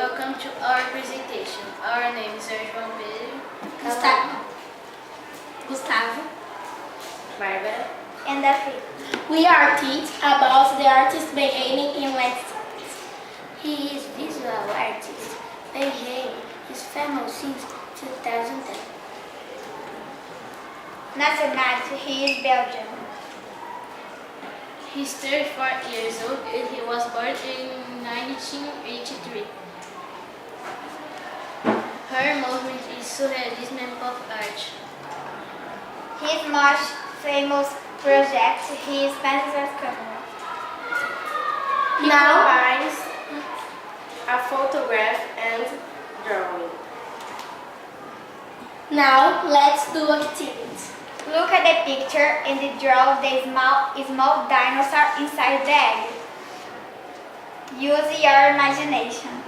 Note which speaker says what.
Speaker 1: Welcome to our presentation. Our names are João Pedro,
Speaker 2: Gustavo,
Speaker 1: Bárbara,
Speaker 2: and Daphne.
Speaker 3: We are teach about the artist by Heine in landscapes.
Speaker 4: He is visual artist by Heine. He's famous since 2010.
Speaker 2: Nationality, he is Belgian.
Speaker 1: he's 34 years old and he was born in 1983. Her movement is surrealism and pop art.
Speaker 2: His most famous project, he paints as camera.
Speaker 1: He combines a photograph and drawing.
Speaker 3: Now let's do activities.
Speaker 2: Look at the picture and draw the small dinosaur inside the egg. Use your imagination.